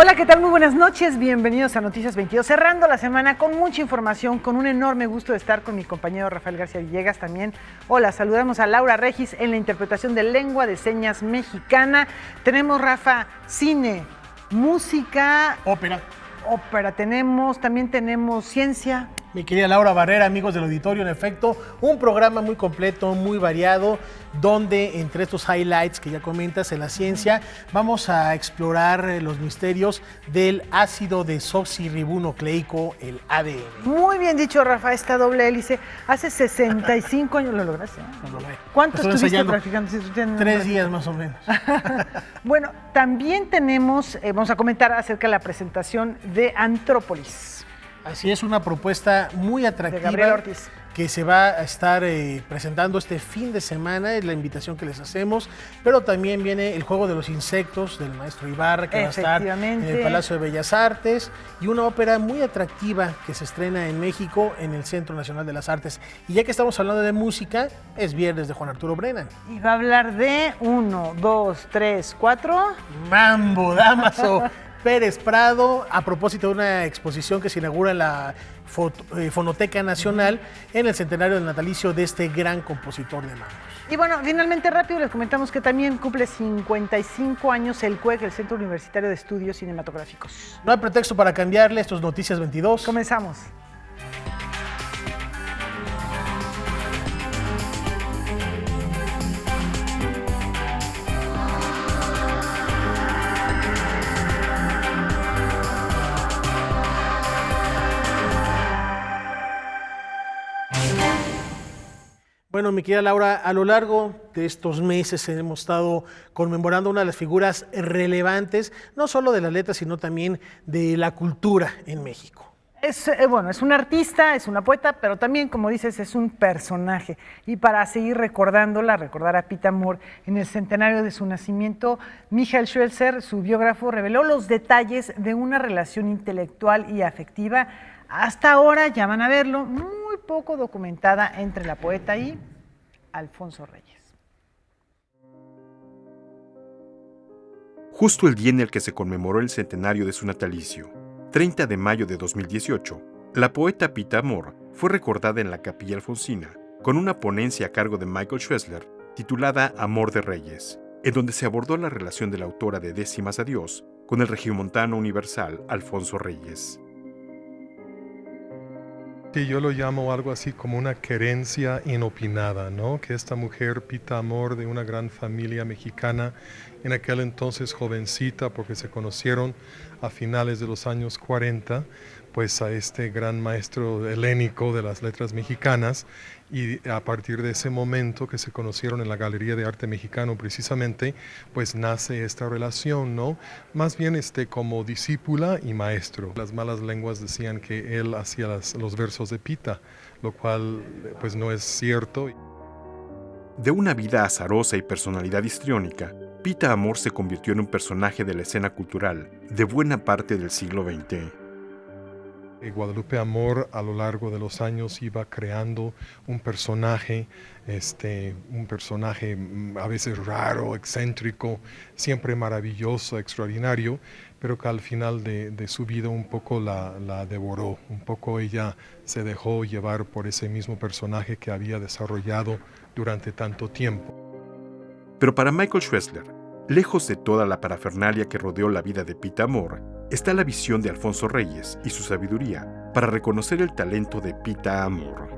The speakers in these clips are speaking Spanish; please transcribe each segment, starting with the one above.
Hola, ¿qué tal? Muy buenas noches, bienvenidos a Noticias 22, cerrando la semana con mucha información, con un enorme gusto de estar con mi compañero Rafael García Villegas también. Hola, saludamos a Laura Regis en la interpretación de lengua de señas mexicana. Tenemos, Rafa, cine, música, ópera, también tenemos ciencia. Mi querida Laura Barrera, amigos del auditorio, en efecto, un programa muy completo, muy variado, donde entre estos highlights que ya comentas en la ciencia, vamos a explorar los misterios del ácido desoxirribonucleico, el ADN. Muy bien dicho, Rafa, esta doble hélice. Hace 65 años lo lograste, ¿eh? Lo logré. ¿Cuánto Estoy estuviste ensayando. practicando? 3 días más o menos. Bueno, también tenemos, vamos a comentar acerca de la presentación de Antrópolis. Así es, una propuesta muy atractiva De Gabriel Ortiz, que se va a estar presentando este fin de semana, es la invitación que les hacemos, pero también viene el juego de los insectos del maestro Ibarra, que va a estar en el Palacio de Bellas Artes, y una ópera muy atractiva que se estrena en México en el Centro Nacional de las Artes. Y ya que estamos hablando de música, es viernes de Juan Arturo Brennan. Y va a hablar de 1, 2, 3, 4... Mambo, Dámaso. Pérez Prado, a propósito de una exposición que se inaugura en la Fonoteca Nacional en el centenario del natalicio de este gran compositor de mambos. Y bueno, finalmente rápido les comentamos que también cumple 55 años el CUEC, el Centro Universitario de Estudios Cinematográficos. No hay pretexto para cambiarle, esto es Noticias 22. Comenzamos. Bueno, mi querida Laura, a lo largo de estos meses hemos estado conmemorando una de las figuras relevantes, no solo de las letras, sino también de la cultura en México. Es un artista, es una poeta, pero también, como dices, es un personaje. Y para seguir recordar a Pita Amor en el centenario de su nacimiento, Michael Schwelzer, su biógrafo, reveló los detalles de una relación intelectual y afectiva, hasta ahora, ya van a verlo, muy poco documentada entre la poeta y Alfonso Reyes. Justo el día en el que se conmemoró el centenario de su natalicio, 30 de mayo de 2018, la poeta Pita Amor fue recordada en la Capilla Alfonsina con una ponencia a cargo de Michael Schwelzer titulada Amor de Reyes, en donde se abordó la relación de la autora de Décimas a Dios con el regiomontano universal Alfonso Reyes. Sí, yo lo llamo algo así como una querencia inopinada, ¿no? Que esta mujer, Pita Amor, de una gran familia mexicana, en aquel entonces jovencita, porque se conocieron a finales de los años 40, pues a este gran maestro helénico de las letras mexicanas, y a partir de ese momento que se conocieron en la Galería de Arte Mexicano precisamente, pues nace esta relación, ¿no? Más bien como discípula y maestro. Las malas lenguas decían que él hacía los versos de Pita, lo cual pues no es cierto. De una vida azarosa y personalidad histriónica, Pita Amor se convirtió en un personaje de la escena cultural de buena parte del siglo XX. Guadalupe Amor a lo largo de los años iba creando un personaje a veces raro, excéntrico, siempre maravilloso, extraordinario, pero que al final de su vida un poco la devoró, un poco ella se dejó llevar por ese mismo personaje que había desarrollado durante tanto tiempo. Pero para Michael Schwelzer, lejos de toda la parafernalia que rodeó la vida de Pita Amor, está la visión de Alfonso Reyes y su sabiduría para reconocer el talento de Pita Amor.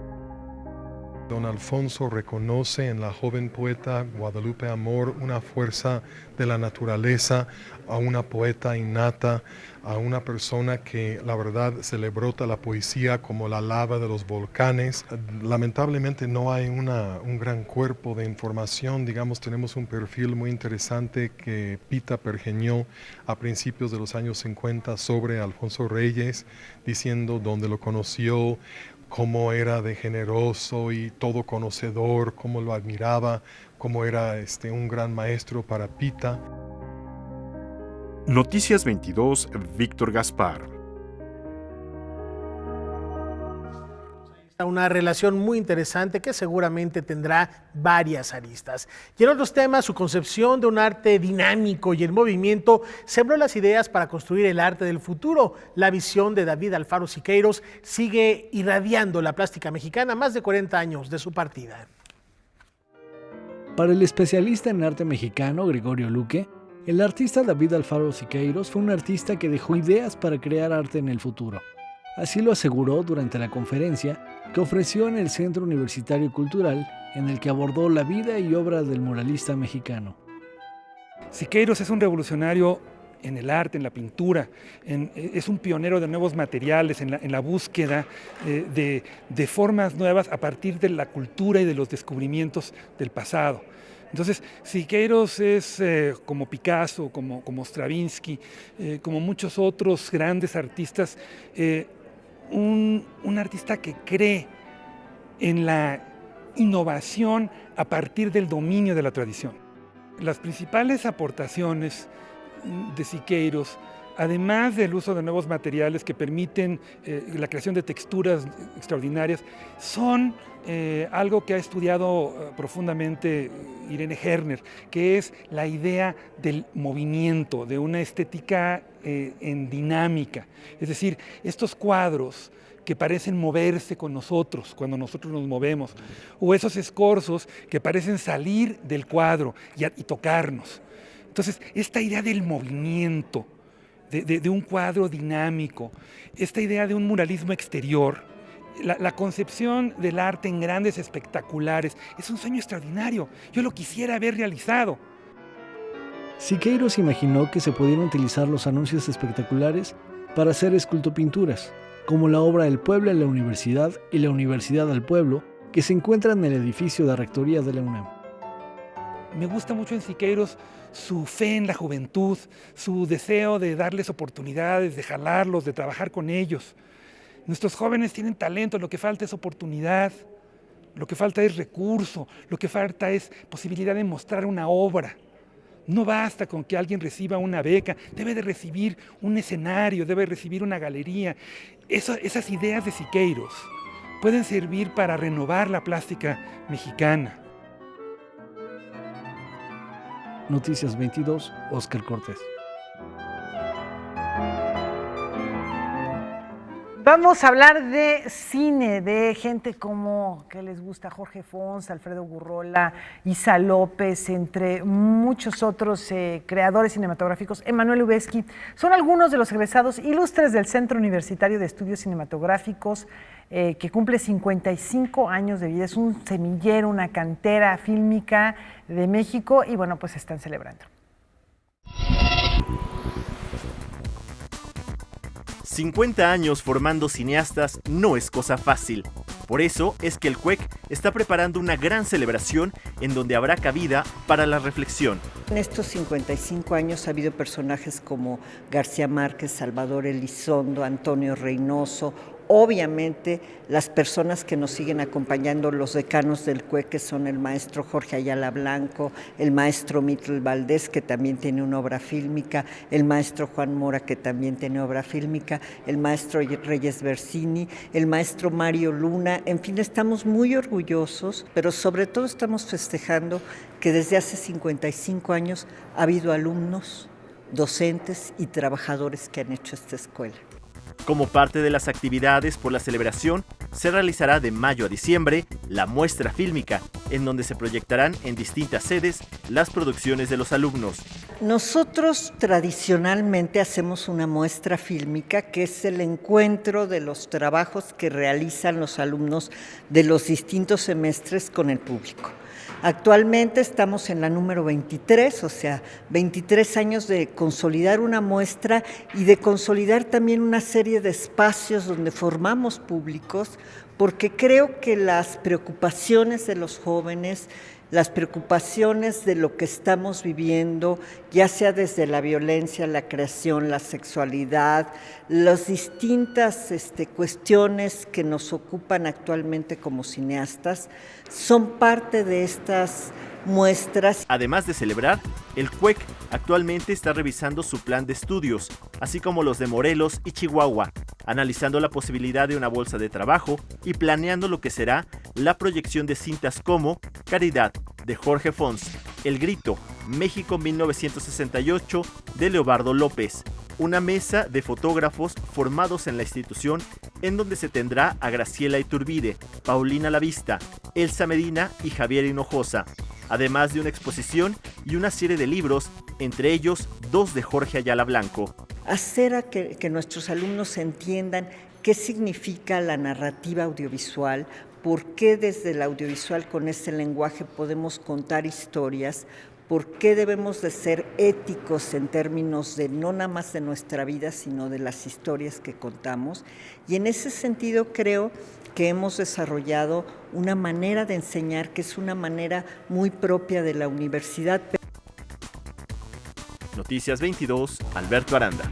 Don Alfonso reconoce en la joven poeta Guadalupe Amor una fuerza de la naturaleza, a una poeta innata, a una persona que la verdad se le brota la poesía como la lava de los volcanes. Lamentablemente no hay un gran cuerpo de información, digamos, tenemos un perfil muy interesante que Pita pergeñó a principios de los años 50 sobre Alfonso Reyes, diciendo dónde lo conoció, cómo era de generoso y todo conocedor, cómo lo admiraba, cómo era un gran maestro para Pita. Noticias 22, Víctor Gaspar. una relación muy interesante que seguramente tendrá varias aristas. Y en otros temas, su concepción de un arte dinámico y en movimiento sembró las ideas para construir el arte del futuro. La visión de David Alfaro Siqueiros sigue irradiando la plástica mexicana más de 40 años de su partida. Para el especialista en arte mexicano Gregorio Luque, el artista David Alfaro Siqueiros fue un artista que dejó ideas para crear arte en el futuro. Así lo aseguró durante la conferencia que ofreció en el Centro Universitario Cultural, en el que abordó la vida y obra del muralista mexicano. Siqueiros es un revolucionario en el arte, en la pintura, es un pionero de nuevos materiales, en la búsqueda de formas nuevas a partir de la cultura y de los descubrimientos del pasado. Entonces, Siqueiros es como Picasso, como Stravinsky, como muchos otros grandes artistas, un artista que cree en la innovación a partir del dominio de la tradición. Las principales aportaciones de Siqueiros, además del uso de nuevos materiales que permiten la creación de texturas extraordinarias, son algo que ha estudiado profundamente Irene Herner, que es la idea del movimiento, de una estética en dinámica. Es decir, estos cuadros que parecen moverse con nosotros cuando nosotros nos movemos, o esos escorzos que parecen salir del cuadro y tocarnos. Entonces, esta idea del movimiento, de un cuadro dinámico, esta idea de un muralismo exterior, la concepción del arte en grandes espectaculares, es un sueño extraordinario. Yo lo quisiera haber realizado. Siqueiros imaginó que se pudieran utilizar los anuncios espectaculares para hacer escultopinturas, como la obra El Pueblo en la Universidad y La Universidad al Pueblo, que se encuentran en el edificio de Rectoría de la UNAM. Me gusta mucho en Siqueiros su fe en la juventud, su deseo de darles oportunidades, de jalarlos, de trabajar con ellos. Nuestros jóvenes tienen talento, lo que falta es oportunidad, lo que falta es recurso, lo que falta es posibilidad de mostrar una obra. No basta con que alguien reciba una beca, debe de recibir un escenario, debe recibir una galería. Esas ideas de Siqueiros pueden servir para renovar la plástica mexicana. Noticias 22, Óscar Cortés. Vamos a hablar de cine, de gente como que les gusta Jorge Fons, Alfredo Gurrola, Isa López, entre muchos otros creadores cinematográficos. Emanuel Lubezki son algunos de los egresados ilustres del Centro Universitario de Estudios Cinematográficos, que cumple 55 años de vida. Es un semillero, una cantera fílmica de México y bueno, pues están celebrando. 50 años formando cineastas no es cosa fácil. Por eso es que el CUEC está preparando una gran celebración en donde habrá cabida para la reflexión. En estos 55 años ha habido personajes como García Márquez, Salvador Elizondo, Antonio Reynoso. Obviamente, las personas que nos siguen acompañando, los decanos del CUEC, que son el maestro Jorge Ayala Blanco, el maestro Mitl Valdés, que también tiene una obra fílmica, el maestro Juan Mora, que también tiene obra fílmica, el maestro Reyes Bersini, el maestro Mario Luna. En fin, estamos muy orgullosos, pero sobre todo estamos festejando que desde hace 55 años ha habido alumnos, docentes y trabajadores que han hecho esta escuela. Como parte de las actividades por la celebración, se realizará de mayo a diciembre la muestra fílmica, en donde se proyectarán en distintas sedes las producciones de los alumnos. Nosotros tradicionalmente hacemos una muestra fílmica, que es el encuentro de los trabajos que realizan los alumnos de los distintos semestres con el público. Actualmente estamos en la número 23, o sea, 23 años de consolidar una muestra y de consolidar también una serie de espacios donde formamos públicos, porque creo que las preocupaciones de los jóvenes, las preocupaciones de lo que estamos viviendo, ya sea desde la violencia, la creación, la sexualidad, las distintas cuestiones que nos ocupan actualmente como cineastas, son parte de estas muestras. Además de celebrar, el CUEC actualmente está revisando su plan de estudios, así como los de Morelos y Chihuahua, analizando la posibilidad de una bolsa de trabajo y planeando lo que será la proyección de cintas como Caridad, de Jorge Fons, El Grito, México 1968, de Leobardo López, una mesa de fotógrafos formados en la institución en donde se tendrá a Graciela Iturbide, Paulina Lavista, Elsa Medina y Javier Hinojosa, además de una exposición y una serie de libros, entre ellos 2 de Jorge Ayala Blanco. Hacer a que nuestros alumnos entiendan qué significa la narrativa audiovisual, por qué desde el audiovisual con este lenguaje podemos contar historias, por qué debemos de ser éticos en términos de no nada más de nuestra vida, sino de las historias que contamos. Y en ese sentido creo que hemos desarrollado una manera de enseñar que es una manera muy propia de la universidad. Noticias 22, Alberto Aranda.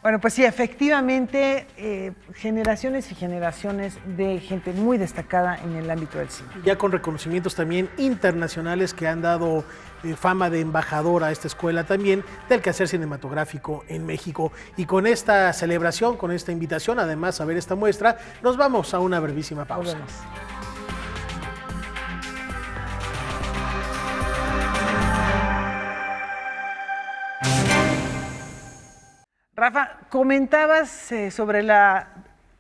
Bueno, pues sí, efectivamente, generaciones y generaciones de gente muy destacada en el ámbito del cine. Ya con reconocimientos también internacionales que han dado fama de embajador a esta escuela también del quehacer cinematográfico en México. Y con esta celebración, con esta invitación, además a ver esta muestra, nos vamos a una brevísima pausa. Rafa, comentabas sobre la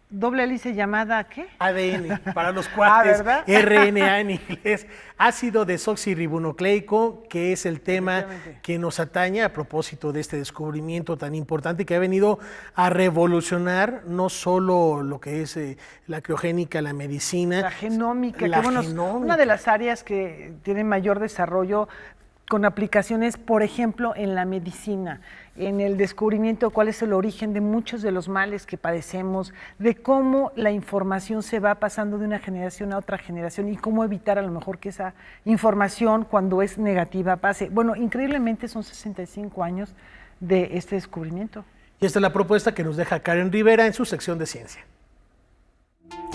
doble hélice llamada, ¿qué? ADN, para los cuates, ¿verdad? RNA en inglés, ácido desoxirribonucleico, que es el tema que nos atañe a propósito de este descubrimiento tan importante que ha venido a revolucionar no solo lo que es la criogénica, la medicina, la genómica, una de las áreas que tiene mayor desarrollo con aplicaciones, por ejemplo, en la medicina, en el descubrimiento de cuál es el origen de muchos de los males que padecemos, de cómo la información se va pasando de una generación a otra generación y cómo evitar a lo mejor que esa información, cuando es negativa, pase. Bueno, increíblemente son 65 años de este descubrimiento. Y esta es la propuesta que nos deja Karen Rivera en su sección de ciencia.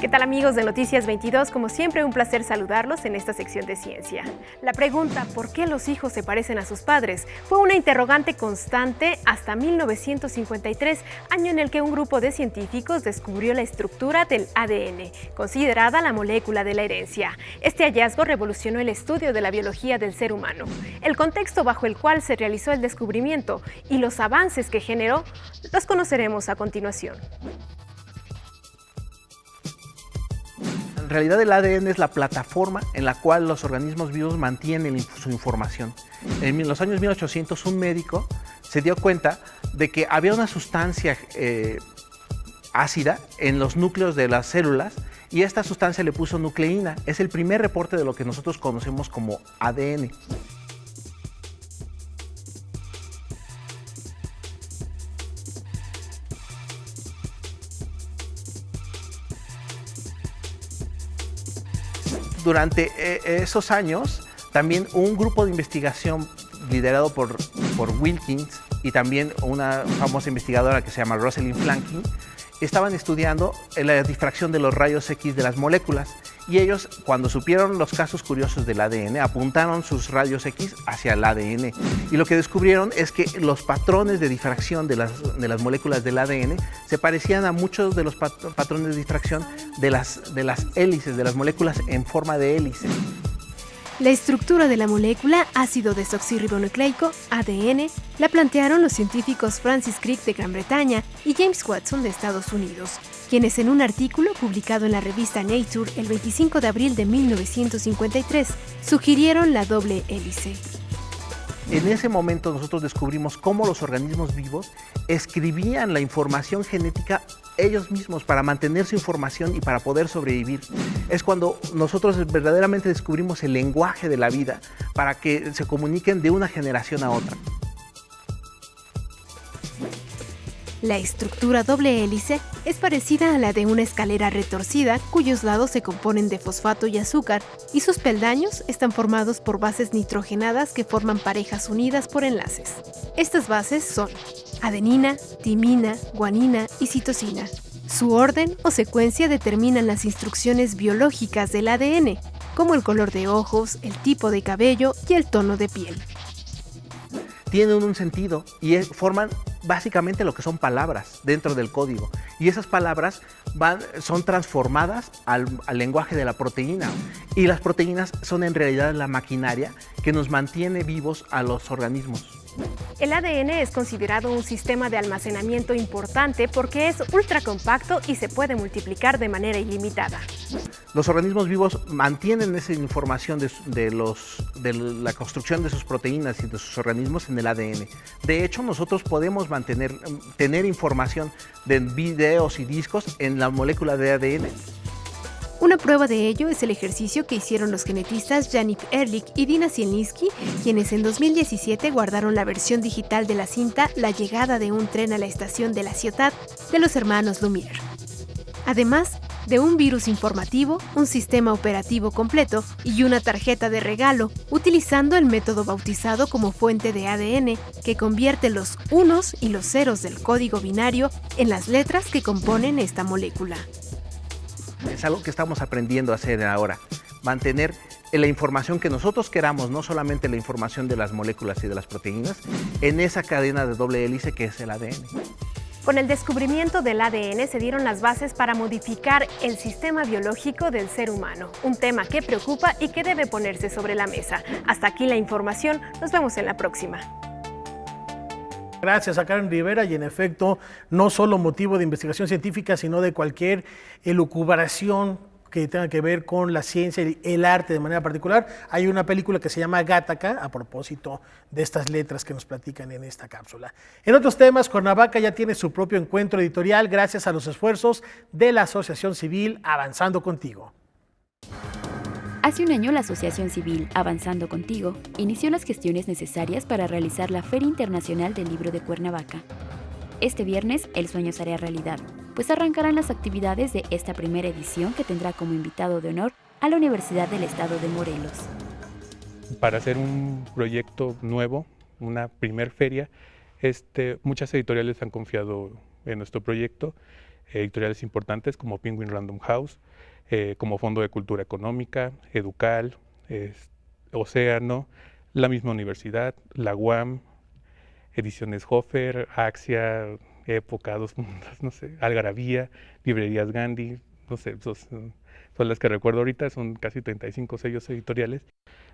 ¿Qué tal, amigos de Noticias 22? Como siempre, un placer saludarlos en esta sección de ciencia. La pregunta ¿por qué los hijos se parecen a sus padres? Fue una interrogante constante hasta 1953, año en el que un grupo de científicos descubrió la estructura del ADN, considerada la molécula de la herencia. Este hallazgo revolucionó el estudio de la biología del ser humano. El contexto bajo el cual se realizó el descubrimiento y los avances que generó los conoceremos a continuación. En realidad el ADN es la plataforma en la cual los organismos vivos mantienen su información. En los años 1800 un médico se dio cuenta de que había una sustancia ácida en los núcleos de las células y esta sustancia le puso nucleína. Es el primer reporte de lo que nosotros conocemos como ADN. Durante esos años, también un grupo de investigación liderado por Wilkins y también una famosa investigadora que se llama Rosalind Franklin, estaban estudiando la difracción de los rayos X de las moléculas. Y ellos, cuando supieron los casos curiosos del ADN, apuntaron sus rayos X hacia el ADN. Y lo que descubrieron es que los patrones de difracción de las moléculas del ADN se parecían a muchos de los patrones de difracción de las hélices, de las moléculas en forma de hélice. La estructura de la molécula ácido desoxirribonucleico, ADN, la plantearon los científicos Francis Crick de Gran Bretaña y James Watson de Estados Unidos, quienes en un artículo publicado en la revista Nature el 25 de abril de 1953 sugirieron la doble hélice. En ese momento nosotros descubrimos cómo los organismos vivos escribían la información genética ellos mismos para mantener su información y para poder sobrevivir. Es cuando nosotros verdaderamente descubrimos el lenguaje de la vida para que se comuniquen de una generación a otra. La estructura doble hélice es parecida a la de una escalera retorcida cuyos lados se componen de fosfato y azúcar y sus peldaños están formados por bases nitrogenadas que forman parejas unidas por enlaces. Estas bases son adenina, timina, guanina y citosina. Su orden o secuencia determinan las instrucciones biológicas del ADN, como el color de ojos, el tipo de cabello y el tono de piel. tienen un sentido y forman básicamente lo que son palabras dentro del código. Y esas palabras son transformadas al lenguaje de la proteína. Y las proteínas son en realidad la maquinaria que nos mantiene vivos a los organismos. El ADN es considerado un sistema de almacenamiento importante porque es ultracompacto y se puede multiplicar de manera ilimitada. Los organismos vivos mantienen esa información de la construcción de sus proteínas y de sus organismos en el ADN. De hecho, nosotros podemos tener información de videos y discos en la molécula de ADN. Una prueba de ello es el ejercicio que hicieron los genetistas Jannik Ehrlich y Dina Sielnicki, quienes en 2017 guardaron la versión digital de la cinta La llegada de un tren a la estación de la ciudad de los hermanos Lumière. Además de un virus informativo, un sistema operativo completo y una tarjeta de regalo, utilizando el método bautizado como fuente de ADN, que convierte los unos y los ceros del código binario en las letras que componen esta molécula. Es algo que estamos aprendiendo a hacer ahora, mantener la información que nosotros queramos, no solamente la información de las moléculas y de las proteínas, en esa cadena de doble hélice que es el ADN. Con el descubrimiento del ADN se dieron las bases para modificar el sistema biológico del ser humano, un tema que preocupa y que debe ponerse sobre la mesa. Hasta aquí la información, nos vemos en la próxima. Gracias a Karen Rivera, y en efecto, no solo motivo de investigación científica, sino de cualquier elucubración que tenga que ver con la ciencia y el arte de manera particular. Hay una película que se llama Gattaca, a propósito de estas letras que nos platican en esta cápsula. En otros temas, Cuernavaca ya tiene su propio encuentro editorial gracias a los esfuerzos de la Asociación Civil Avanzando Contigo. Hace un año, la Asociación Civil Avanzando Contigo inició las gestiones necesarias para realizar la Feria Internacional del Libro de Cuernavaca. Este viernes, el sueño se hará realidad, pues arrancarán las actividades de esta primera edición que tendrá como invitado de honor a la Universidad del Estado de Morelos. Para hacer un proyecto nuevo, una primer feria, muchas editoriales han confiado en nuestro proyecto, editoriales importantes como Penguin Random House, como Fondo de Cultura Económica, Educal, Océano, la misma universidad, la UAM, Ediciones Hofer, Axia, Época, Dos Mundos, no sé, Algarabía, Librerías Gandhi, no sé, son las que recuerdo ahorita, son casi 35 sellos editoriales.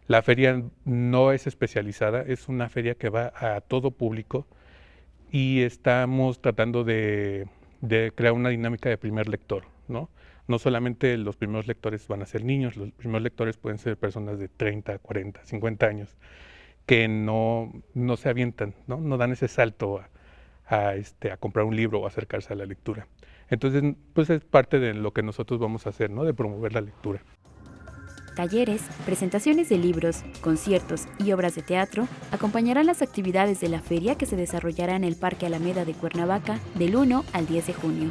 La feria no es especializada, es una feria que va a todo público y estamos tratando de crear una dinámica de primer lector, ¿no? No solamente los primeros lectores van a ser niños, los primeros lectores pueden ser personas de 30, 40, 50 años que no se avientan, no dan ese salto a comprar un libro o acercarse a la lectura. Entonces, pues es parte de lo que nosotros vamos a hacer, ¿no? De promover la lectura. Talleres, presentaciones de libros, conciertos y obras de teatro acompañarán las actividades de la feria que se desarrollará en el Parque Alameda de Cuernavaca del 1 al 10 de junio.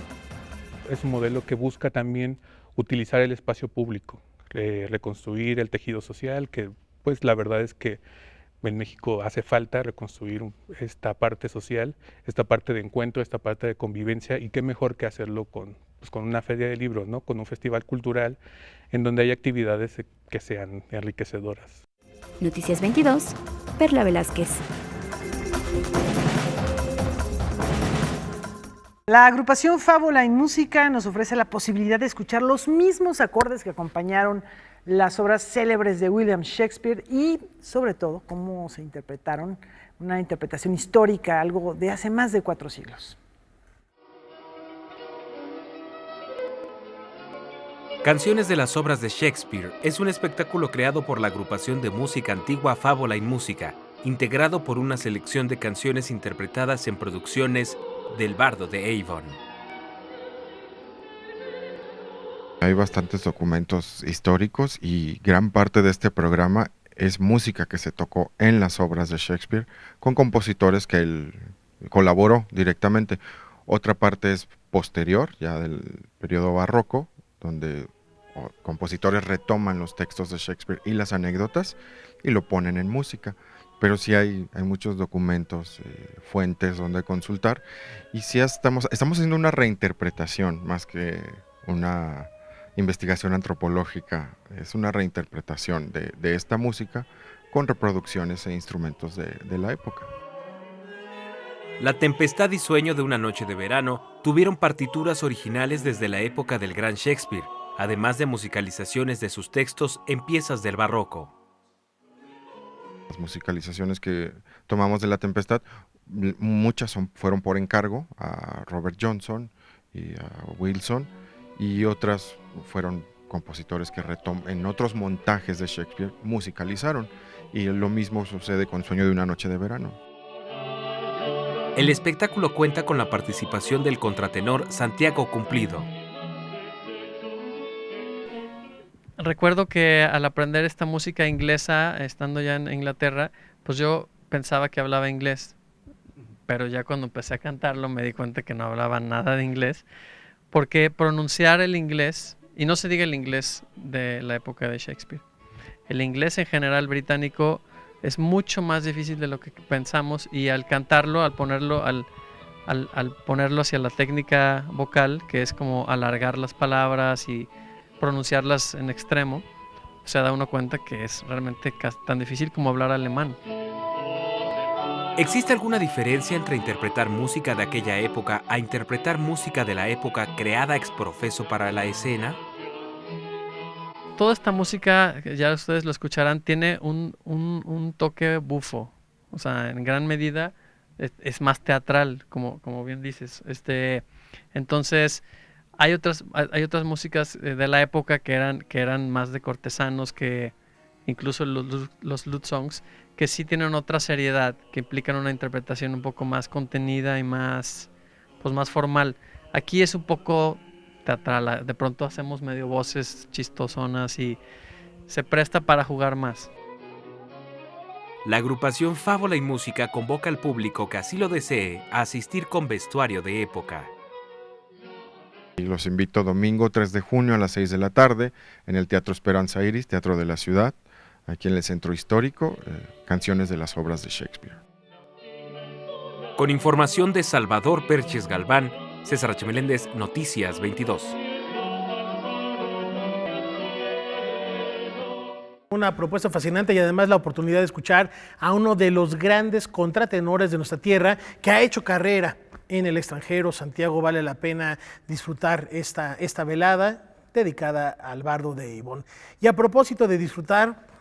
Es un modelo que busca también utilizar el espacio público, reconstruir el tejido social, que pues la verdad es que en México hace falta reconstruir esta parte social, esta parte de encuentro, esta parte de convivencia, y qué mejor que hacerlo con una feria de libros, ¿no? Con un festival cultural en donde hay actividades que sean enriquecedoras. Noticias 22, Perla Velázquez. La agrupación Fábula en Música nos ofrece la posibilidad de escuchar los mismos acordes que acompañaron las obras célebres de William Shakespeare y, sobre todo, cómo se interpretaron, una interpretación histórica, algo de hace más de 4 siglos. Canciones de las obras de Shakespeare es un espectáculo creado por la agrupación de música antigua Fábula en Música, integrado por una selección de canciones interpretadas en producciones del Bardo de Avon. Hay bastantes documentos históricos y gran parte de este programa es música que se tocó en las obras de Shakespeare con compositores que él colaboró directamente. Otra parte es posterior, ya del periodo barroco, donde compositores retoman los textos de Shakespeare y las anécdotas y lo ponen en música. Pero sí hay muchos documentos, fuentes donde consultar, y sí estamos haciendo una reinterpretación más que una investigación antropológica. Es una reinterpretación de esta música con reproducciones e instrumentos de la época. La Tempestad y Sueño de una noche de verano tuvieron partituras originales desde la época del gran Shakespeare, además de musicalizaciones de sus textos en piezas del barroco. Las musicalizaciones que tomamos de La Tempestad, muchas fueron por encargo a Robert Johnson y a Wilson, y otras fueron compositores que en otros montajes de Shakespeare musicalizaron, y lo mismo sucede con Sueño de una noche de verano. El espectáculo cuenta con la participación del contratenor Santiago Cumplido. Recuerdo que al aprender esta música inglesa, estando ya en Inglaterra, pues yo pensaba que hablaba inglés, pero ya cuando empecé a cantarlo me di cuenta que no hablaba nada de inglés, porque pronunciar el inglés, y no se diga el inglés de la época de Shakespeare, el inglés en general británico es mucho más difícil de lo que pensamos, y al cantarlo, al ponerlo hacia la técnica vocal, que es como alargar las palabras y pronunciarlas en extremo, se da uno cuenta que es realmente tan difícil como hablar alemán. ¿Existe alguna diferencia entre interpretar música de aquella época a interpretar música de la época creada ex profeso para la escena? Toda esta música, ya ustedes lo escucharán, tiene un toque bufo, o sea, en gran medida es más teatral, como bien dices. Entonces, hay otras músicas de la época que eran más de cortesanos, que incluso los lute songs, que sí tienen otra seriedad, que implican una interpretación un poco más contenida y más formal. Aquí es un poco teatral, de pronto hacemos medio voces chistosonas y se presta para jugar más. La agrupación Fábula y Música convoca al público que así lo desee a asistir con vestuario de época. Y los invito domingo 3 de junio a las 6 de la tarde en el Teatro Esperanza Iris, Teatro de la Ciudad, aquí en el Centro Histórico, canciones de las obras de Shakespeare. Con información de Salvador Perches Galván, César H. Meléndez, Noticias 22. Una propuesta fascinante y además la oportunidad de escuchar a uno de los grandes contratenores de nuestra tierra que ha hecho carrera en el extranjero. Santiago, vale la pena disfrutar esta velada dedicada al bardo de Ibón. Y a propósito de disfrutar,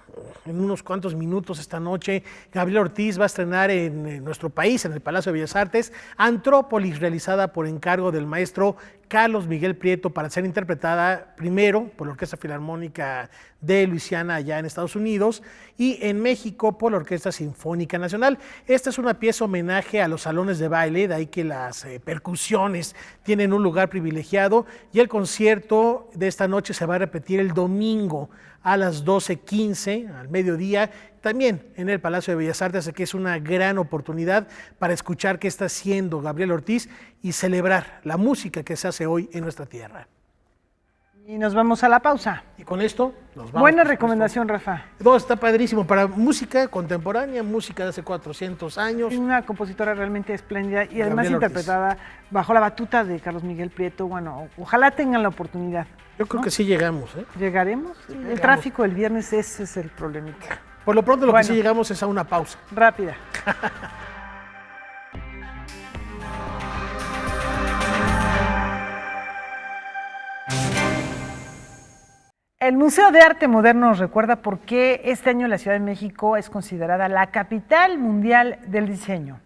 en unos cuantos minutos esta noche, Gabriela Ortiz va a estrenar en nuestro país, en el Palacio de Bellas Artes, Antrópolis, realizada por encargo del maestro Carlos Miguel Prieto, para ser interpretada primero por la Orquesta Filarmónica de Luisiana allá en Estados Unidos y en México por la Orquesta Sinfónica Nacional. Esta es una pieza homenaje a los salones de baile, de ahí que las percusiones tienen un lugar privilegiado, y el concierto de esta noche se va a repetir el domingo a las 12:15, al mediodía, también en el Palacio de Bellas Artes, así que es una gran oportunidad para escuchar qué está haciendo Gabriela Ortiz y celebrar la música que se hace hoy en nuestra tierra. Y nos vamos a la pausa. Y con esto nos vamos. Buena recomendación, Rafa. No, está padrísimo para música contemporánea, música de hace 400 años. Es una compositora realmente espléndida y además Gabriela interpretada Ortiz, bajo la batuta de Carlos Miguel Prieto. Bueno, ojalá tengan la oportunidad. Yo creo que sí llegamos, ¿eh? ¿Llegaremos? Sí, el llegamos. tráfico del viernes, ese es el problemita. Por lo pronto lo que sí llegamos es a una pausa. Rápida. El Museo de Arte Moderno nos recuerda por qué este año la Ciudad de México es considerada la capital mundial del diseño.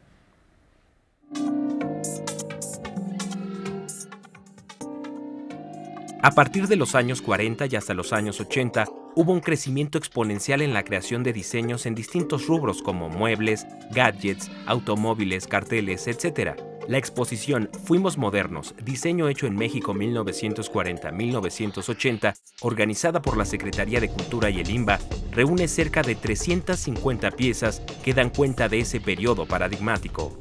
A partir de los años 40 y hasta los años 80, hubo un crecimiento exponencial en la creación de diseños en distintos rubros como muebles, gadgets, automóviles, carteles, etc. La exposición Fuimos Modernos, diseño hecho en México 1940-1980, organizada por la Secretaría de Cultura y el INBA, reúne cerca de 350 piezas que dan cuenta de ese periodo paradigmático.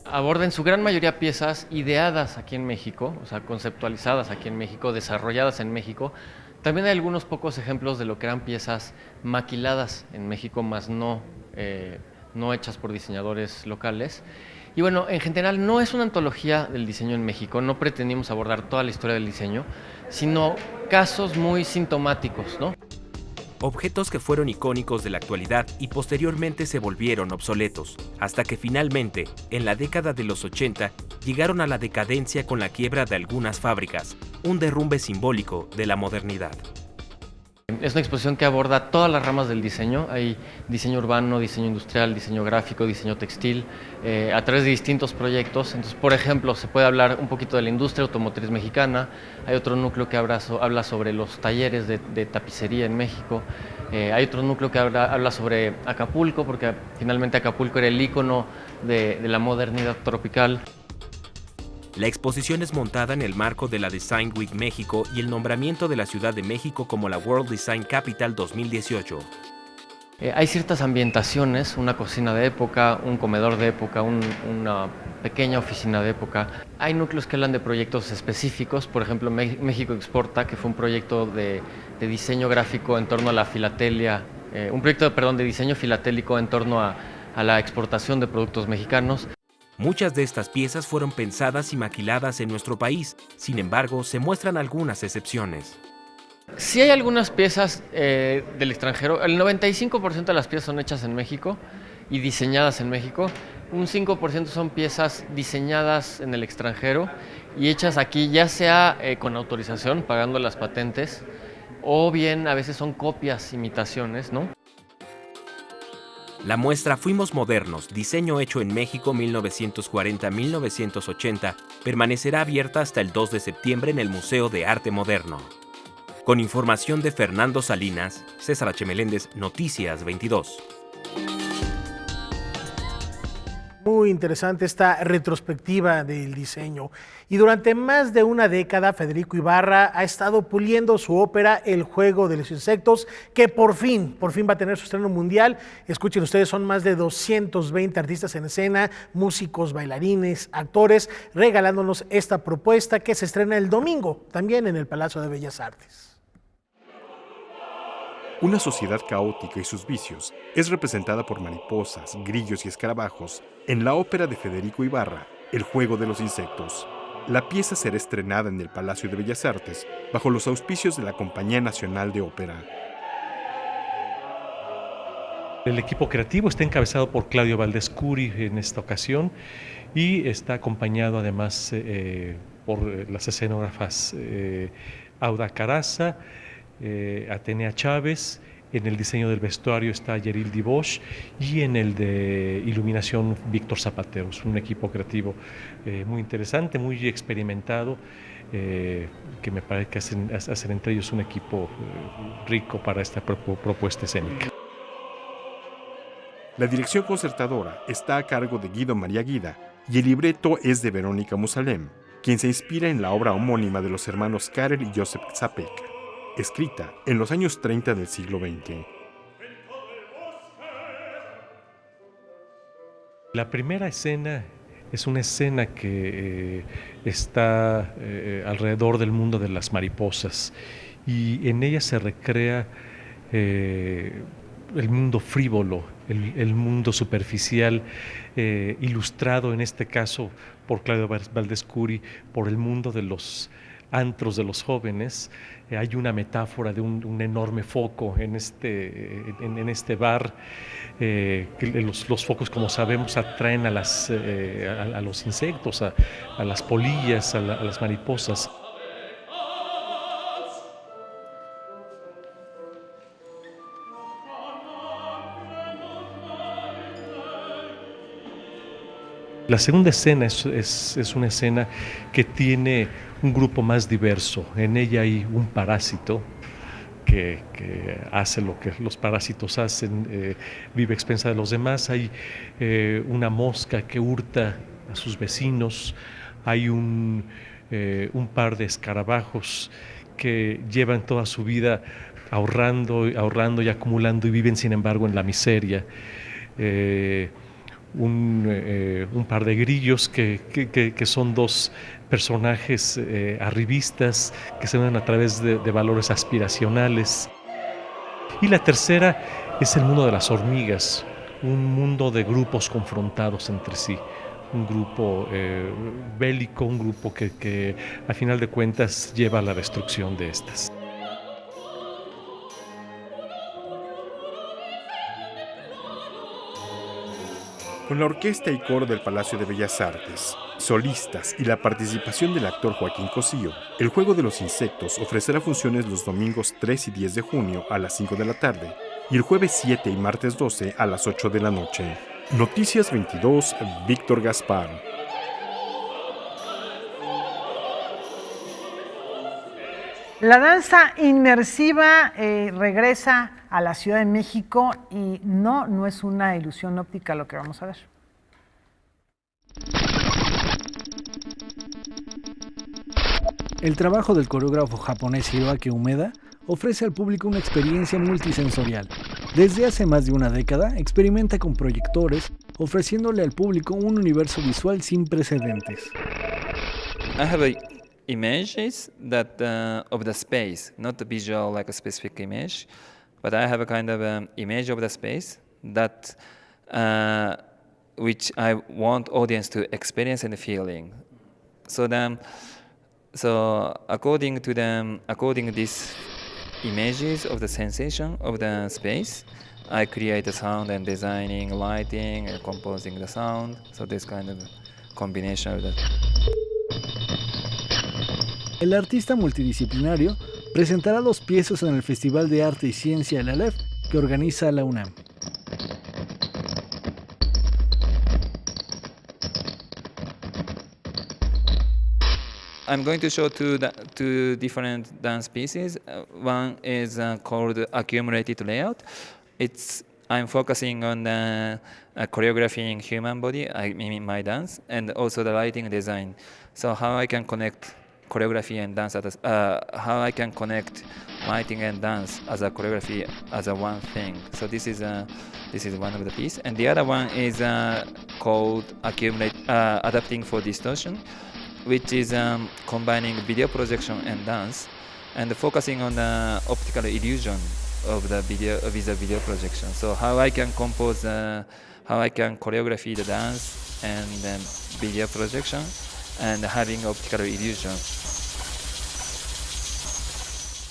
Aborda en su gran mayoría piezas ideadas aquí en México, o sea, conceptualizadas aquí en México, desarrolladas en México. También hay algunos pocos ejemplos de lo que eran piezas maquiladas en México, más no hechas por diseñadores locales. Y bueno, en general no es una antología del diseño en México, no pretendimos abordar toda la historia del diseño, sino casos muy sintomáticos, ¿no? objetos que fueron icónicos de la actualidad y posteriormente se volvieron obsoletos, hasta que finalmente, en la década de los 80, llegaron a la decadencia con la quiebra de algunas fábricas, un derrumbe simbólico de la modernidad. Es una exposición que aborda todas las ramas del diseño. Hay diseño urbano, diseño industrial, diseño gráfico, diseño textil, a través de distintos proyectos. Entonces, por ejemplo, se puede hablar un poquito de la industria automotriz mexicana. Hay otro núcleo que habla sobre los talleres de tapicería en México. Hay otro núcleo que habla sobre Acapulco, porque finalmente Acapulco era el ícono de la modernidad tropical. La exposición es montada en el marco de la Design Week México y el nombramiento de la Ciudad de México como la World Design Capital 2018. Hay ciertas ambientaciones, una cocina de época, un comedor de época, una pequeña oficina de época. Hay núcleos que hablan de proyectos específicos, por ejemplo México Exporta, que fue un proyecto de diseño gráfico en torno a la filatelia, de diseño filatélico en torno a la exportación de productos mexicanos. Muchas de estas piezas fueron pensadas y maquiladas en nuestro país, sin embargo, se muestran algunas excepciones. Sí hay algunas piezas del extranjero, el 95% de las piezas son hechas en México y diseñadas en México, un 5% son piezas diseñadas en el extranjero y hechas aquí, ya sea con autorización, pagando las patentes, o bien a veces son copias, imitaciones, ¿no? La muestra Fuimos Modernos, diseño hecho en México 1940-1980, permanecerá abierta hasta el 2 de septiembre en el Museo de Arte Moderno. Con información de Fernando Salinas, César H. Meléndez, Noticias 22. Muy interesante esta retrospectiva del diseño. Y durante más de una década, Federico Ibarra ha estado puliendo su ópera El Juego de los Insectos, que por fin va a tener su estreno mundial. Escuchen ustedes, son más de 220 artistas en escena, músicos, bailarines, actores, regalándonos esta propuesta que se estrena el domingo, también en el Palacio de Bellas Artes. Una sociedad caótica y sus vicios es representada por mariposas, grillos y escarabajos en la ópera de Federico Ibarra, El Juego de los Insectos. La pieza será estrenada en el Palacio de Bellas Artes bajo los auspicios de la Compañía Nacional de Ópera. El equipo creativo está encabezado por Claudio Valdés Curi en esta ocasión y está acompañado además por las escenógrafas Auda Caraza, Atenea Chávez. En el diseño del vestuario está Yeril Dibosh y en el de iluminación Víctor Zapatero. Es un equipo creativo muy interesante, muy experimentado, que me parece que hacen entre ellos un equipo rico para esta propuesta escénica. La dirección concertadora está a cargo de Guido María Guida y el libreto es de Verónica Musalem, quien se inspira en la obra homónima de los hermanos Karel y Joseph Čapek, escrita en los años 30 del siglo XX. La primera escena es una escena que está alrededor del mundo de las mariposas y en ella se recrea el mundo frívolo, el mundo superficial, ilustrado en este caso por Claudio Valdés Curi, por el mundo de los antros de los jóvenes. Hay una metáfora de un enorme foco en este bar. Los focos, como sabemos, atraen a los insectos, a las polillas, a las mariposas. La segunda escena es una escena que tiene un grupo más diverso. En ella hay un parásito que hace lo que los parásitos hacen, vive a expensas de los demás. Hay una mosca que hurta a sus vecinos. Hay un par de escarabajos que llevan toda su vida ahorrando y acumulando y viven sin embargo en la miseria. Un par de grillos que son dos personajes arribistas que se ven a través de valores aspiracionales. Y la tercera es el mundo de las hormigas, un mundo de grupos confrontados entre sí, un grupo bélico, un grupo que a final de cuentas lleva a la destrucción de estas. Con la orquesta y coro del Palacio de Bellas Artes, solistas y la participación del actor Joaquín Cosío, el Juego de los Insectos ofrecerá funciones los domingos 3 y 10 de junio a las 5 de la tarde y el jueves 7 y martes 12 a las 8 de la noche. Noticias 22, Víctor Gaspar. La danza inmersiva regresa a la Ciudad de México y no es una ilusión óptica lo que vamos a ver. El trabajo del coreógrafo japonés Hiroaki Umeda ofrece al público una experiencia multisensorial. Desde hace más de una década experimenta con proyectores, ofreciéndole al público un universo visual sin precedentes. Images that of the space, not the visual like a specific image, but I have a kind of image of the space that which I want audience to experience and feeling. So according to these images of the sensation of the space, I create the sound and designing, lighting, and composing the sound. So this kind of combination of that. El artista multidisciplinario presentará 2 piezas en el Festival de Arte y Ciencia El Aleph que organiza la UNAM. I'm going to show two different dance pieces. One is called Accumulated Layout. I'm focusing on choreographing human body, I mean my dance, and also the lighting design. So how I can connect choreography and dance, how I can connect lighting and dance as a choreography as a one thing. So this is one of the piece, and the other one is called Adapting for Distortion, which is combining video projection and dance, and focusing on the optical illusion of the video with the video projection. So how I can compose, how I can choreography the dance and then video projection and having optical illusion.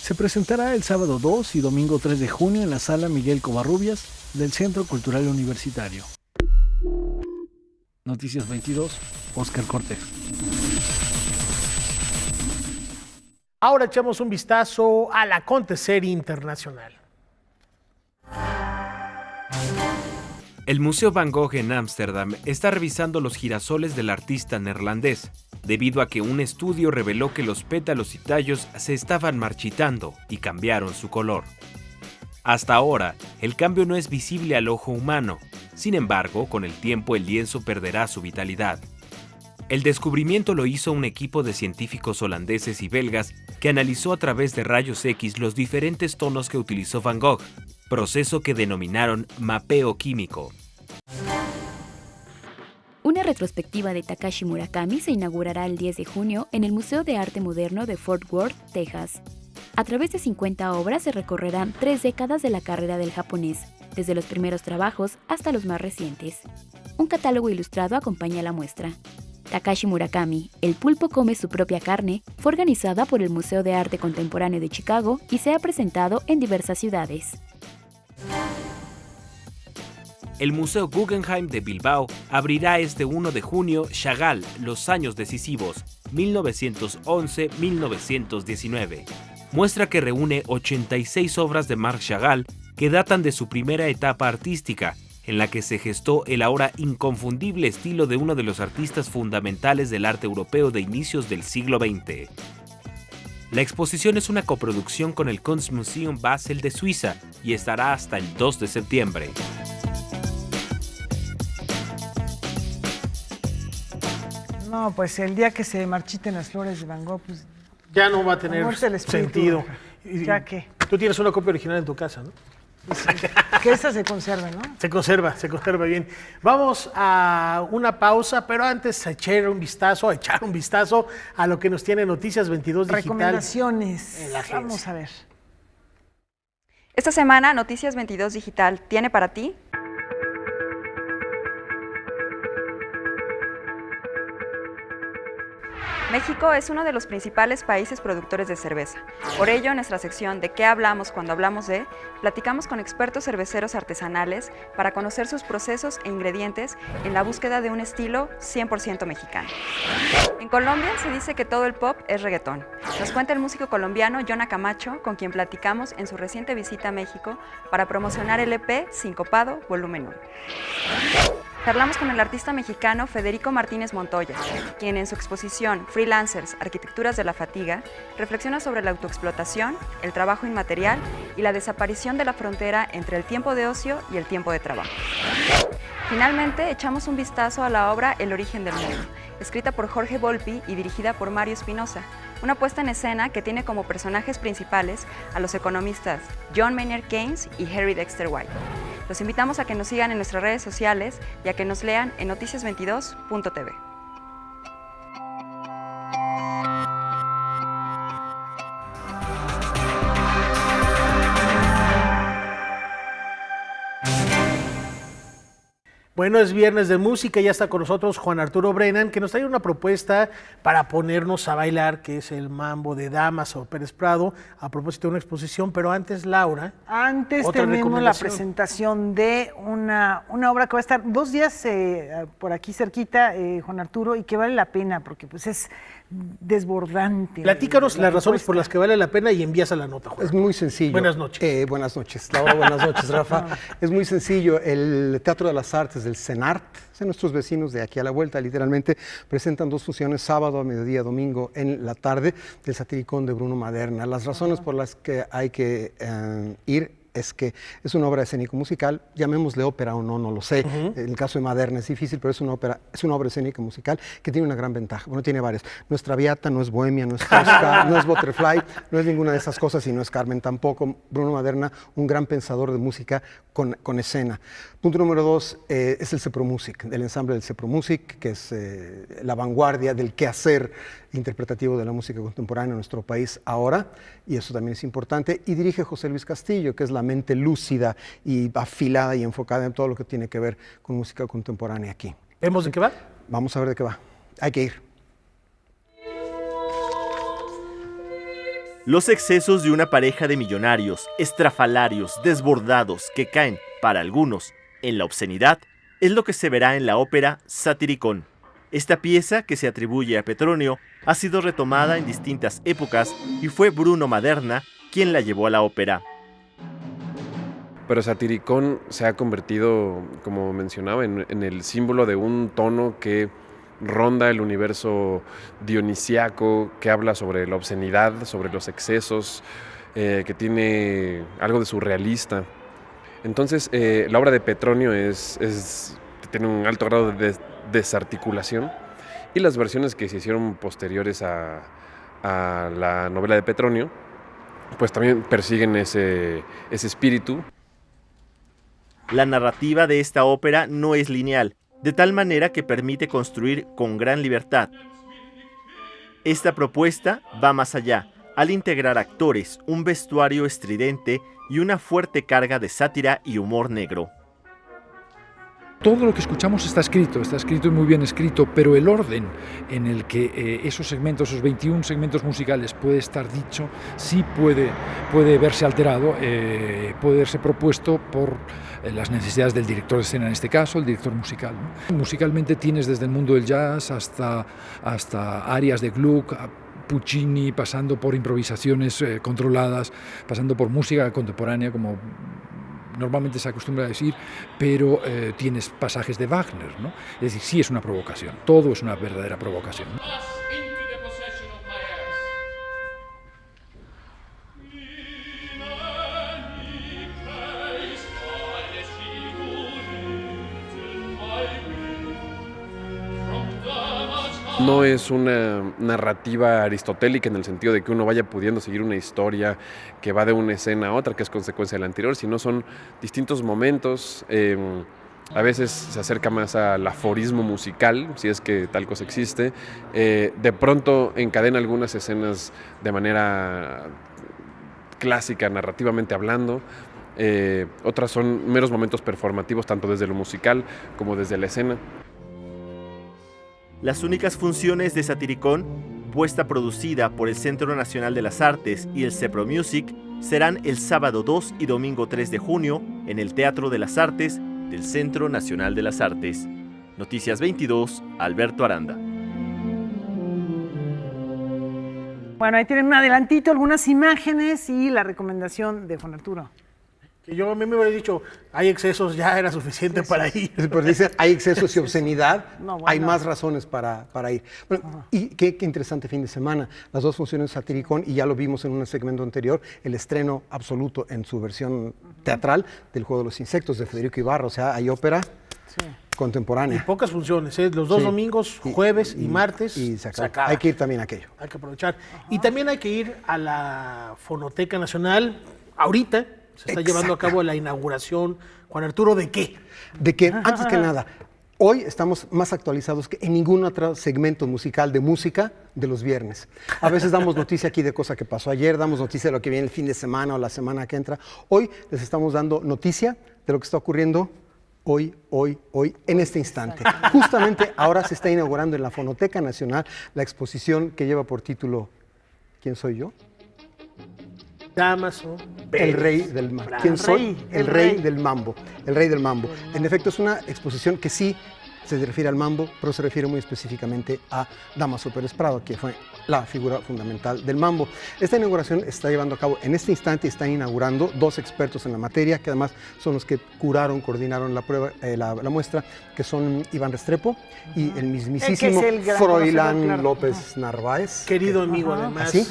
Se presentará el sábado 2 y domingo 3 de junio en la Sala Miguel Covarrubias del Centro Cultural Universitario. Noticias 22, Óscar Cortés. Ahora echamos un vistazo al acontecer internacional. El Museo Van Gogh en Ámsterdam está revisando los girasoles del artista neerlandés, debido a que un estudio reveló que los pétalos y tallos se estaban marchitando y cambiaron su color. Hasta ahora, el cambio no es visible al ojo humano, sin embargo, con el tiempo el lienzo perderá su vitalidad. El descubrimiento lo hizo un equipo de científicos holandeses y belgas que analizó a través de rayos X los diferentes tonos que utilizó Van Gogh, proceso que denominaron mapeo químico. Una retrospectiva de Takashi Murakami se inaugurará el 10 de junio en el Museo de Arte Moderno de Fort Worth, Texas. A través de 50 obras se recorrerán 3 décadas de la carrera del japonés, desde los primeros trabajos hasta los más recientes. Un catálogo ilustrado acompaña la muestra. Takashi Murakami, El pulpo come su propia carne, fue organizada por el Museo de Arte Contemporáneo de Chicago y se ha presentado en diversas ciudades. El Museo Guggenheim de Bilbao abrirá este 1 de junio Chagall, Los años decisivos, 1911-1919. Muestra que reúne 86 obras de Marc Chagall que datan de su primera etapa artística, en la que se gestó el ahora inconfundible estilo de uno de los artistas fundamentales del arte europeo de inicios del siglo XX. La exposición es una coproducción con el Kunstmuseum Basel de Suiza y estará hasta el 2 de septiembre. No, pues el día que se marchiten las flores de Van Gogh, pues ya no va a tener sentido. ¿Ya qué? Tú tienes una copia original en tu casa, ¿no? Sí, que esta se conserve, ¿no? Se conserva bien. Vamos a una pausa, pero antes a echar un vistazo a lo que nos tiene Noticias 22 Digital. Recomendaciones. Vamos a ver. Esta semana Noticias 22 Digital tiene para ti México es uno de los principales países productores de cerveza. Por ello, en nuestra sección ¿De qué hablamos cuando hablamos de?, platicamos con expertos cerveceros artesanales para conocer sus procesos e ingredientes en la búsqueda de un estilo 100% mexicano. En Colombia se dice que todo el pop es reggaetón. Nos cuenta el músico colombiano Jonah Camacho, con quien platicamos en su reciente visita a México para promocionar el EP Sincopado Volumen 1. Charlamos con el artista mexicano Federico Martínez Montoya, quien en su exposición Freelancers, Arquitecturas de la Fatiga, reflexiona sobre la autoexplotación, el trabajo inmaterial y la desaparición de la frontera entre el tiempo de ocio y el tiempo de trabajo. Finalmente, echamos un vistazo a la obra El origen del mundo, escrita por Jorge Volpi y dirigida por Mario Espinosa, una puesta en escena que tiene como personajes principales a los economistas John Maynard Keynes y Harry Dexter White. Los invitamos a que nos sigan en nuestras redes sociales y a que nos lean en noticias22.tv. Bueno, es viernes de música y ya está con nosotros Juan Arturo Brennan, que nos trae una propuesta para ponernos a bailar, que es el Mambo de Dámaso Pérez Prado, a propósito de una exposición. Pero antes, Laura, antes tenemos la presentación de una obra que va a estar 2 días por aquí cerquita, Juan Arturo, y que vale la pena porque pues es desbordante. Platícanos las razones por las que vale la pena y envías a la nota, Juan. Es muy sencillo. Buenas noches. Buenas noches, Laura, buenas noches, Rafa. Es muy sencillo. El Teatro de las Artes del CENART, son nuestros vecinos de aquí a la vuelta, literalmente, presentan 2 funciones, sábado a mediodía, domingo en la tarde, del Satiricón de Bruno Maderna. Las razones por las que hay que ir es que es una obra escénico-musical, llamémosle ópera o no, no lo sé. En el caso de Maderna es difícil, pero es una obra escénico-musical que tiene una gran ventaja. Bueno, tiene varias. No es Traviata, no es Bohemia, no es Tosca, no es Butterfly, no es ninguna de esas cosas y no es Carmen tampoco. Bruno Maderna, un gran pensador de música con escena. Punto número 2 es el Cepromusic, el ensamble del Cepromusic, que es la vanguardia del quehacer interpretativo de la música contemporánea en nuestro país ahora, y eso también es importante. Y dirige José Luis Castillo, que es la mente lúcida y afilada y enfocada en todo lo que tiene que ver con música contemporánea aquí. ¿Vemos de qué va? Vamos a ver de qué va. Hay que ir. Los excesos de una pareja de millonarios, estrafalarios, desbordados, que caen, para algunos, en la obscenidad, es lo que se verá en la ópera Satiricón. Esta pieza, que se atribuye a Petronio, ha sido retomada en distintas épocas y fue Bruno Maderna quien la llevó a la ópera. Pero Satiricón se ha convertido, como mencionaba, en el símbolo de un tono que ronda el universo dionisiaco, que habla sobre la obscenidad, sobre los excesos, que tiene algo de surrealista. Entonces, la obra de Petronio tiene un alto grado de desarticulación, y las versiones que se hicieron posteriores a la novela de Petronio, pues también persiguen ese espíritu. La narrativa de esta ópera no es lineal, de tal manera que permite construir con gran libertad. Esta propuesta va más allá, al integrar actores, un vestuario estridente y una fuerte carga de sátira y humor negro. Todo lo que escuchamos está escrito y muy bien escrito, pero el orden en el que esos segmentos, esos 21 segmentos musicales puede estar dicho, sí puede verse alterado, puede verse propuesto por las necesidades del director de escena, en este caso, el director musical, ¿no? Musicalmente tienes desde el mundo del jazz hasta arias de Gluck, Puccini, pasando por improvisaciones controladas, pasando por música contemporánea, como normalmente se acostumbra a decir, pero tienes pasajes de Wagner, ¿no? Es decir, sí es una provocación, todo es una verdadera provocación, ¿no? No es una narrativa aristotélica en el sentido de que uno vaya pudiendo seguir una historia que va de una escena a otra, que es consecuencia de la anterior, sino son distintos momentos. A veces se acerca más al aforismo musical, si es que tal cosa existe. De pronto encadena algunas escenas de manera clásica, narrativamente hablando. Otras son meros momentos performativos, tanto desde lo musical como desde la escena. Las únicas funciones de Satiricón puesta producida por el Centro Nacional de las Artes y el Cepro Music, serán el sábado 2 y domingo 3 de junio en el Teatro de las Artes del Centro Nacional de las Artes. Noticias 22, Alberto Aranda. Bueno, ahí tienen un adelantito, algunas imágenes y la recomendación de Juan Arturo. Que yo a mí me hubiera dicho, hay excesos, ya era suficiente para ir. Pues dicen, hay excesos y obscenidad, No, bueno. hay más razones para ir. Bueno, y qué interesante fin de semana. Las dos funciones Satiricón, y ya lo vimos en un segmento anterior, el estreno absoluto en su versión teatral del Juego de los Insectos de Federico Ibarra. O sea, hay ópera contemporánea. Y pocas funciones, los dos domingos, jueves y martes. Y se acaba. Hay que ir también a aquello. Hay que aprovechar. Y también hay que ir a la Fonoteca Nacional ahorita. Se está llevando a cabo la inauguración. Juan Arturo, ¿de qué? De que, antes que nada, hoy estamos más actualizados que en ningún otro segmento musical de música de los viernes. A veces damos noticia aquí de cosa que pasó ayer, damos noticia de lo que viene el fin de semana o la semana que entra. Hoy les estamos dando noticia de lo que está ocurriendo hoy, en este instante. Justamente ahora se está inaugurando en la Fonoteca Nacional la exposición que lleva por título ¿Quién soy yo? Damaso El rey del mambo. ¿Quién soy? El rey del mambo. El rey del mambo. En efecto, es una exposición que sí se refiere al mambo, pero se refiere muy específicamente a Dámaso Pérez Prado, que fue la figura fundamental del mambo. Esta inauguración está llevando a cabo en este instante, están inaugurando dos expertos en la materia, que además son los que coordinaron la prueba, la muestra, que son Iván Restrepo y el mismísimo Froilán López Narváez. Querido amigo, además. ¿Sí?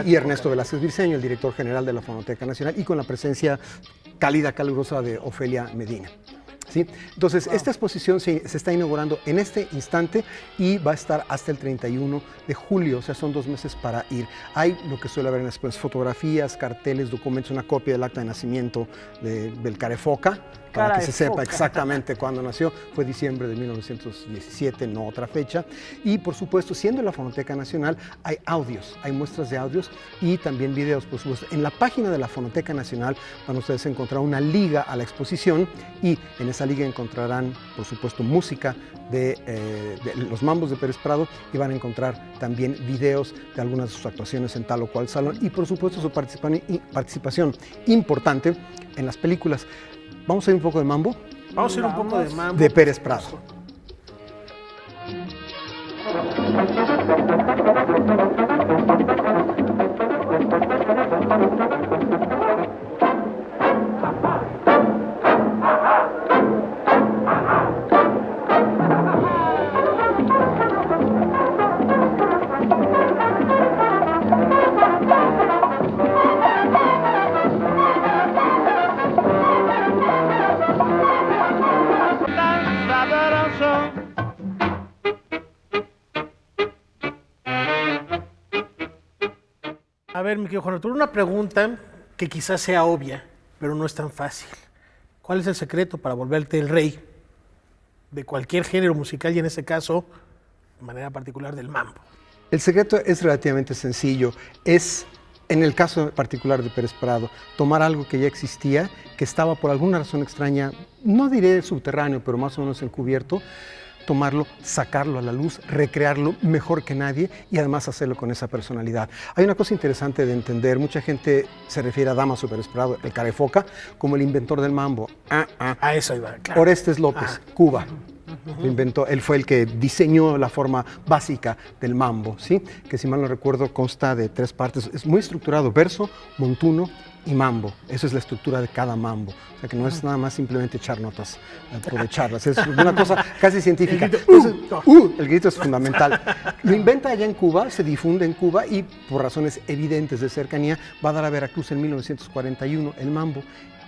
Y Ernesto Velázquez Briceño, el director general de la Fonoteca Nacional, y con la presencia cálida, calurosa de Ofelia Medina. ¿Sí? Entonces, esta exposición se está inaugurando en este instante y va a estar hasta el 31 de julio, o sea, son 2 meses para ir. Hay lo que suele haber en las fotografías, carteles, documentos, una copia del acta de nacimiento del Carefoca, para que se sepa exactamente cuándo nació. Fue diciembre de 1917, no otra fecha. Y, por supuesto, siendo la Fonoteca Nacional, hay audios, hay muestras de audios y también videos, por supuesto. En la página de la Fonoteca Nacional van ustedes a encontrar una liga a la exposición y en esa liga encontrarán, por supuesto, música de los mambos de Pérez Prado y van a encontrar también videos de algunas de sus actuaciones en tal o cual salón y, por supuesto, su participación importante en las películas. ¿Vamos a ir un poco de mambo? Vamos a ir un poco de mambo. De Pérez Prado. A ver, mi querido Juan Arturo, una pregunta que quizás sea obvia, pero no es tan fácil. ¿Cuál es el secreto para volverte el rey de cualquier género musical y en este caso, de manera particular, del mambo? El secreto es relativamente sencillo. Es, en el caso particular de Pérez Prado, tomar algo que ya existía, que estaba por alguna razón extraña, no diré subterráneo, pero más o menos encubierto, tomarlo, sacarlo a la luz, recrearlo mejor que nadie y además hacerlo con esa personalidad. Hay una cosa interesante de entender, mucha gente se refiere a Dámaso Pérez Prado, el Carefoca, como el inventor del mambo. A eso iba, claro. Orestes López, Cuba. Lo inventó, él fue el que diseñó la forma básica del mambo, ¿sí? Que si mal no recuerdo consta de 3 partes, es muy estructurado, verso, montuno y mambo. Esa es la estructura de cada mambo. O sea que no es nada más simplemente echar notas por echarlas, es una cosa casi científica. El grito es fundamental. Lo inventa allá en Cuba, se difunde en Cuba y por razones evidentes de cercanía va a dar a Veracruz en 1941 el mambo.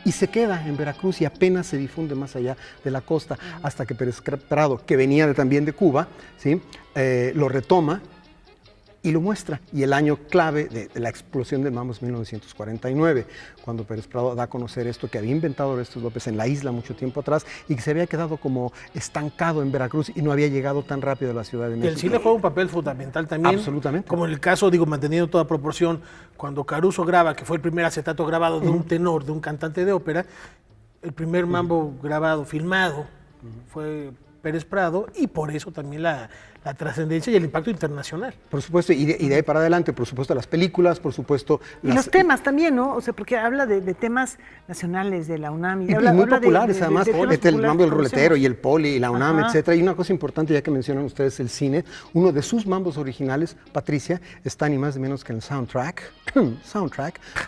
Y se queda en Veracruz y apenas se difunde más allá de la costa, hasta que Pérez Prado, que venía también de Cuba, ¿sí? Lo retoma y lo muestra. Y el año clave de la explosión del mambo es 1949, cuando Pérez Prado da a conocer esto que había inventado Orestes López en la isla mucho tiempo atrás y que se había quedado como estancado en Veracruz y no había llegado tan rápido a la Ciudad de México. El cine juega un papel fundamental también. Absolutamente. Como en el caso, manteniendo toda proporción, cuando Caruso graba, que fue el primer acetato grabado de un tenor, de un cantante de ópera, el primer mambo grabado, filmado, fue Pérez Prado, y por eso también la trascendencia y el impacto internacional. Por supuesto, y de ahí para adelante, por supuesto, las películas, por supuesto... Y los temas también, ¿no? O sea, porque habla de temas nacionales, de la UNAM. Y muy populares, además, el mambo del ruletero y el poli y la UNAM, etcétera. Y una cosa importante, ya que mencionan ustedes el cine, uno de sus mambos originales, Patricia, está ni más ni menos que en el soundtrack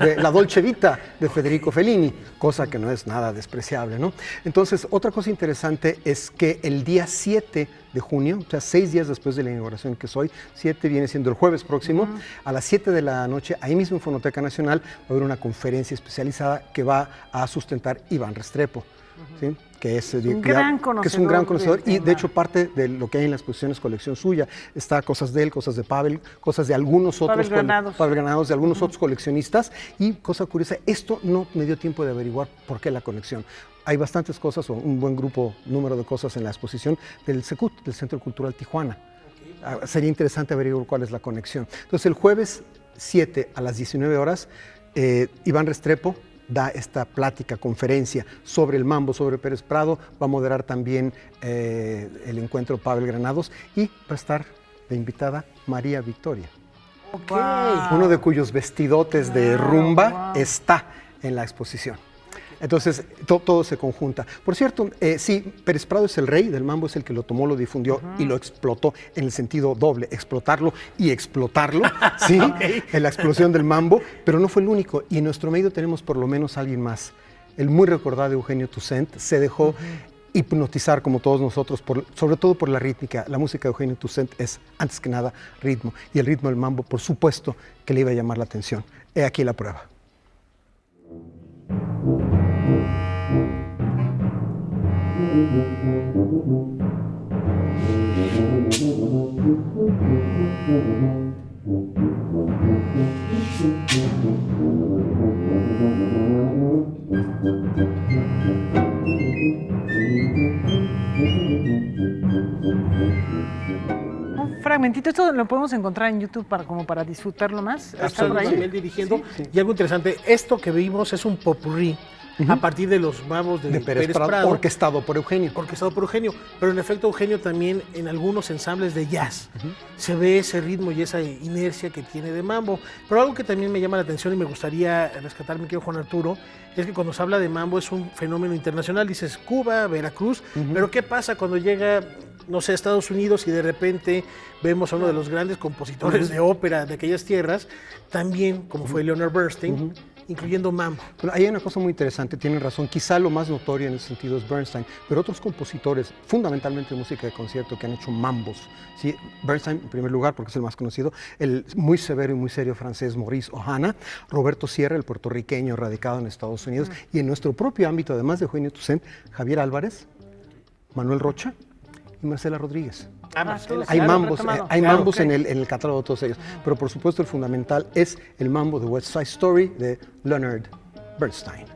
de La Dolce Vita de Federico Fellini, cosa que no es nada despreciable, ¿no? Entonces, otra cosa interesante es que el día 7 de junio, o sea, 6 días después de la inauguración que soy, 7 viene siendo el jueves próximo, a las 7 de la noche, ahí mismo en Fonoteca Nacional, va a haber una conferencia especializada que va a sustentar Iván Restrepo, ¿sí? Que es un gran conocedor y de hecho parte de lo que hay en la exposición es colección suya. Está cosas de él, cosas de Pavel, cosas de algunos otros Pavel Granados, de algunos otros coleccionistas, y cosa curiosa, esto no me dio tiempo de averiguar por qué la conexión. Hay bastantes cosas, o un buen número de cosas en la exposición del CECUT, del Centro Cultural Tijuana. Sería interesante averiguar cuál es la conexión. Entonces, el jueves 7 a las 19 horas, Iván Restrepo da esta plática, conferencia sobre el mambo, sobre Pérez Prado. Va a moderar también el encuentro Pavel Granados y va a estar de invitada María Victoria. Uno de cuyos vestidotes de rumba está en la exposición. Entonces, todo se conjunta. Por cierto, sí, Pérez Prado es el rey del mambo, es el que lo tomó, lo difundió y lo explotó en el sentido doble, explotarlo y explotarlo, ¿sí? En la explosión del mambo, pero no fue el único. Y en nuestro medio tenemos por lo menos alguien más. El muy recordado Eugenio Toussaint se dejó hipnotizar, como todos nosotros, sobre todo por la rítmica. La música de Eugenio Toussaint es, antes que nada, ritmo. Y el ritmo del mambo, por supuesto, que le iba a llamar la atención. He aquí la prueba. Un fragmentito, esto lo podemos encontrar en YouTube como para disfrutarlo más. Está por ahí dirigiendo. Sí. Y algo interesante, esto que vimos es un popurrí a partir de los mambos de Pérez Prado. Orquestado por Eugenio. Pero en efecto Eugenio también en algunos ensambles de jazz se ve ese ritmo y esa inercia que tiene de mambo. Pero algo que también me llama la atención y me gustaría rescatar, mi querido Juan Arturo, es que cuando se habla de mambo es un fenómeno internacional. Dices Cuba, Veracruz, pero ¿qué pasa cuando llega, no sé, a Estados Unidos y de repente vemos a uno de los grandes compositores de ópera de aquellas tierras, también como fue Leonard Bernstein, incluyendo mambo? Bueno, hay una cosa muy interesante, tienen razón, quizá lo más notorio en ese sentido es Bernstein, pero otros compositores, fundamentalmente de música de concierto, que han hecho mambos, ¿sí? Bernstein en primer lugar, porque es el más conocido, el muy severo y muy serio francés Maurice Ohana, Roberto Sierra, el puertorriqueño radicado en Estados Unidos, y en nuestro propio ámbito, además de Eugenio Toussaint, Javier Álvarez, Manuel Rocha y Marcela Rodríguez. Hay mambos en el catálogo de todos ellos, pero por supuesto el fundamental es el mambo de West Side Story de Leonard Bernstein.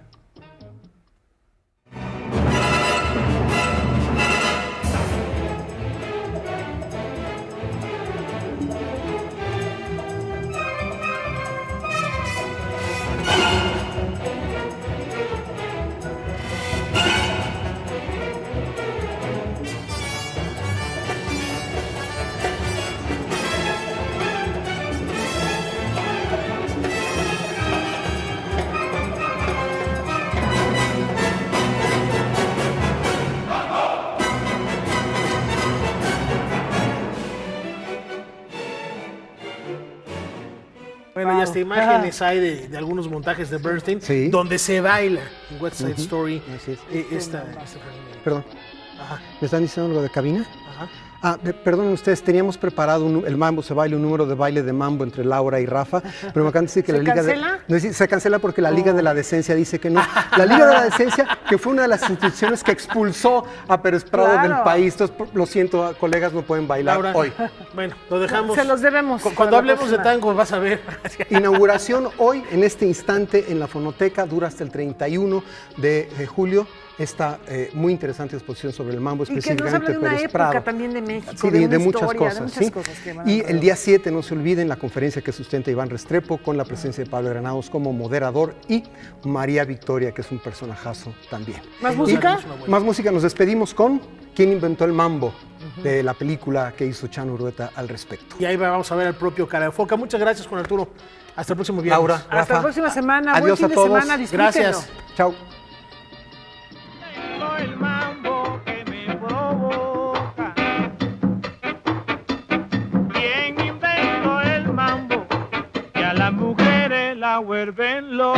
Bueno, y hasta imágenes hay de algunos montajes de Bernstein, donde se baila en West Side Story. Perdón, ¿me están diciendo algo de cabina? Perdonen ustedes, teníamos preparado el mambo se baila, un número de baile de mambo entre Laura y Rafa, pero me acaban de decir que se cancela porque la Liga de la Decencia dice que no. La Liga de la Decencia, que fue una de las instituciones que expulsó a Pérez Prado del país. Entonces, lo siento, colegas, no pueden bailar hoy. Bueno, lo dejamos. Se los debemos. Cuando hablemos de tango vas a ver. Inauguración hoy, en este instante, en la Fonoteca, dura hasta el 31 de julio. esta muy interesante exposición sobre el mambo, Y que nos específicamente habla de una Pérez época Prado. también de México, Sí, de, una muchas historia, cosas. de muchas ¿sí? cosas que van Y alrededor. el día 7, no se olviden, la conferencia que sustenta Iván Restrepo con la presencia de Pablo Granados como moderador y María Victoria, que es un personajazo también. ¿Más música? Más música. Nos despedimos con ¿Quién inventó el mambo? De la película que hizo Chano Urueta al respecto. Y ahí vamos a ver al propio Cara de Foca. Muchas gracias, Juan Arturo. Hasta el próximo viernes. Laura, Hasta Rafa, la próxima semana. adiós Buen fin a todos. de semana. Disfrútenlo. Gracias. Chao. El mambo que me provoca. ¿Quién inventó el mambo? Que a las mujeres la vuelven loca.